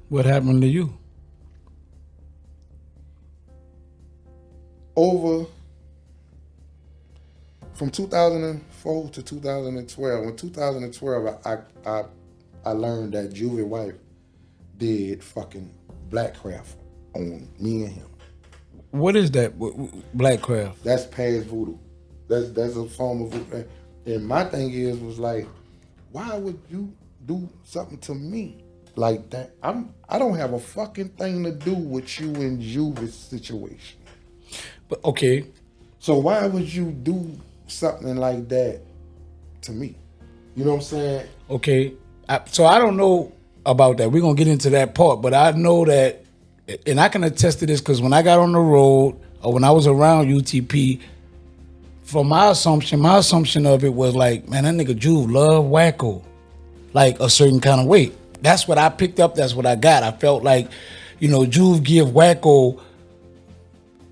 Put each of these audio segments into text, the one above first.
What happened to you? From 2004 to 2012. In 2012, I learned that Juvie wife did fucking blackcraft on me and him. What is that? Blackcraft? That's past voodoo. That's a form of voodoo. And my thing was like, why would you do something to me like that? I don't have a fucking thing to do with you and Juvie's situation. But okay. So why would you do something like that to me? You know what I'm saying? Okay. So I don't know about that. We're going to get into that part, but I know that, and I can attest to this because when I got on the road or when I was around UTP, for my assumption of it was like, man, that nigga Juve love Wacko, like a certain kind of way. That's what I picked up. That's what I got. I felt like, Juve give Wacko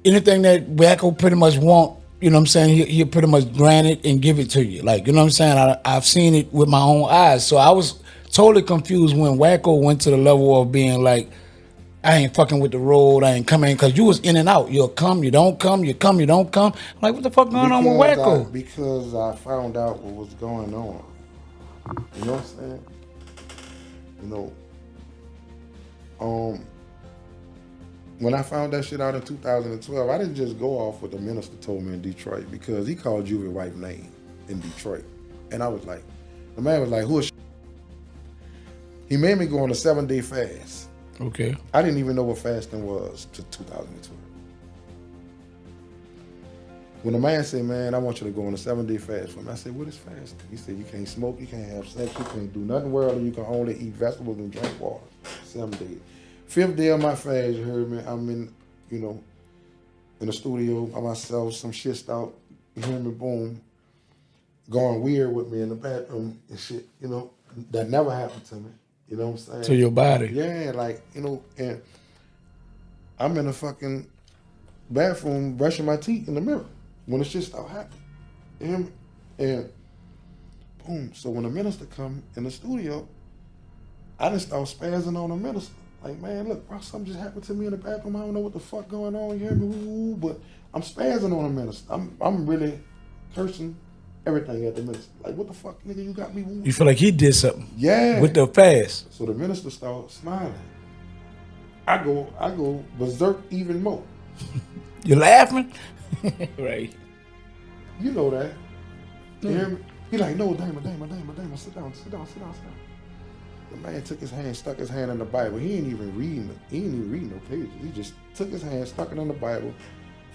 anything that Wacko pretty much want. You know what I'm saying? He'll pretty much grant it and give it to you. Like, you know what I'm saying? I've seen it with my own eyes. So I was totally confused when Wacko went to the level of being like, I ain't fucking with the road. I ain't coming because you was in and out. You'll come, you don't come, you come, you don't come. I'm like, what the fuck going on with Wacko? Because I found out what was going on. You know what I'm saying? When I found that shit out in 2012, I didn't just go off what the minister told me in Detroit because he called Juvie wife name in Detroit. And I was like, the man was like, who is He made me go on a 7-day fast. Okay. I didn't even know what fasting was to 2012. When the man said, man, I want you to go on a 7-day fast for me, I said, what is fasting? He said, you can't smoke, you can't have sex, you can't do nothing worldly, you can only eat vegetables and drink water. 7 days. 5th day of my fast, you heard me, I'm in, in the studio by myself, some shit out, you hear me, boom, going weird with me in the bathroom and shit, that never happened to me. You know what I'm saying? To your body. Yeah, like, and I'm in the fucking bathroom brushing my teeth in the mirror when the shit start happening. And boom, so when the minister come in the studio, I just start spazzing on the minister. Like, man, look, bro, something just happened to me in the bathroom. I don't know what the fuck going on, you hear me? Ooh, but I'm spazzing on the minister. I'm really cursing everything at the minister. Like, what the fuck, nigga, you got me woo. You feel like he did something? Yeah. With the fast. So the minister starts smiling. I go berserk even more. You laughing? Right. You know that. You hear me? He like, no, Damon, sit down. The man took his hand, stuck his hand in the Bible. He ain't even reading no pages. He just took his hand, stuck it in the Bible,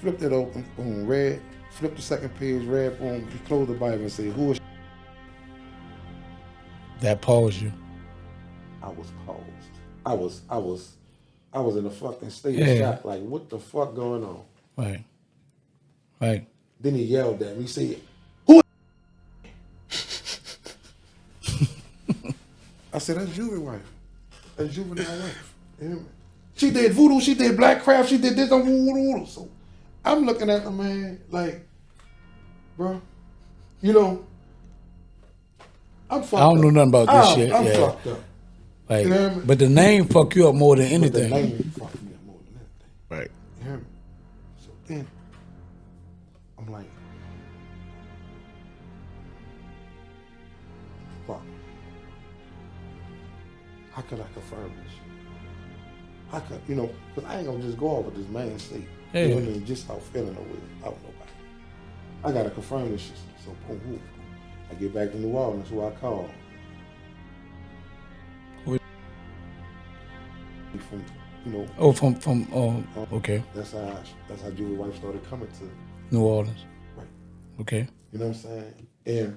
flipped it open, boom, read, flipped the second page, read, boom, he closed the Bible and said, who is that paused you? I was paused. I was in a fucking state of shock. Like, what the fuck going on? Right. Then he yelled at me. He said, who I said, that's Juvie wife. That's juvenile wife. She did voodoo, she did blackcraft, she did this on voodoo. So I'm looking at the man like, bro, I'm fucked up. I don't know nothing about this shit. I'm fucked up. Like, but the name fuck you up more than anything. But the name fucked me up more than anything. Right. You hear me? So then, I'm like, fuck. How could I confirm this? How could, because I ain't gonna just go off with this man state. Yeah. You know what I mean? Just out feeling away. I don't know about it. I gotta confirm this shit. So boom. I get back to New Orleans, who I call. Okay. That's how Juvie's wife started coming to New Orleans. Right. Okay. You know what I'm saying? And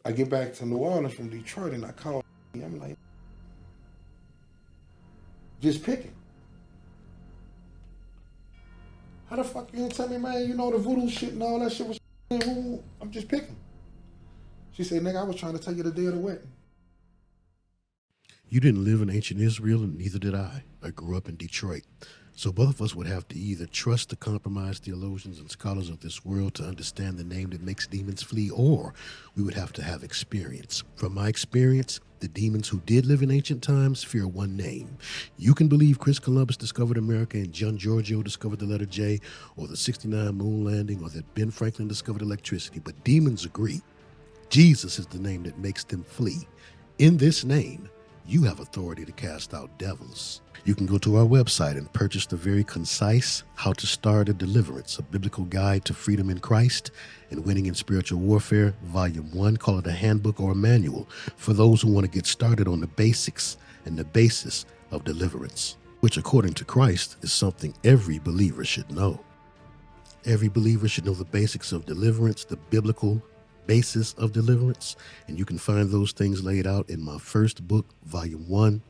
I get back to New Orleans from Detroit and I call. I'm like, just picking. How the fuck you gonna tell me, man? The voodoo shit and all that shit was. I'm just picking. She said, nigga, I was trying to tell you the day of the wedding. You didn't live in ancient Israel, and neither did I. I grew up in Detroit. So both of us would have to either trust the compromised theologians and scholars of this world to understand the name that makes demons flee, or we would have to have experience. From my experience, the demons who did live in ancient times fear one name. You can believe Chris Columbus discovered America and John Giorgio discovered the letter J, or the 69 moon landing, or that Ben Franklin discovered electricity, but demons agree. Jesus is the name that makes them flee. In this name, you have authority to cast out devils. You can go to our website and purchase the very concise How to Start a Deliverance, a biblical guide to freedom in Christ and winning in spiritual warfare, Volume 1. Call it a handbook or a manual for those who want to get started on the basics and the basis of deliverance, which according to Christ is something every believer should know. Every believer should know the basics of deliverance, the biblical basis of deliverance, and you can find those things laid out in my first book, Volume 1.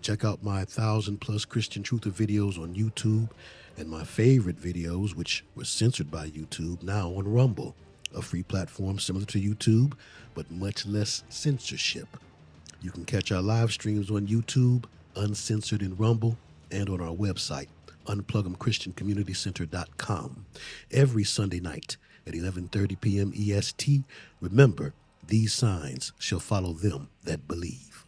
Check out my 1,000+ Christian Truther videos on YouTube and my favorite videos, which were censored by YouTube, now on Rumble, a free platform similar to YouTube, but much less censorship. You can catch our live streams on YouTube, uncensored in Rumble, and on our website, UnplugemChristianCommunityCenter.com, every Sunday night at 11:30 p.m. EST. Remember, these signs shall follow them that believe.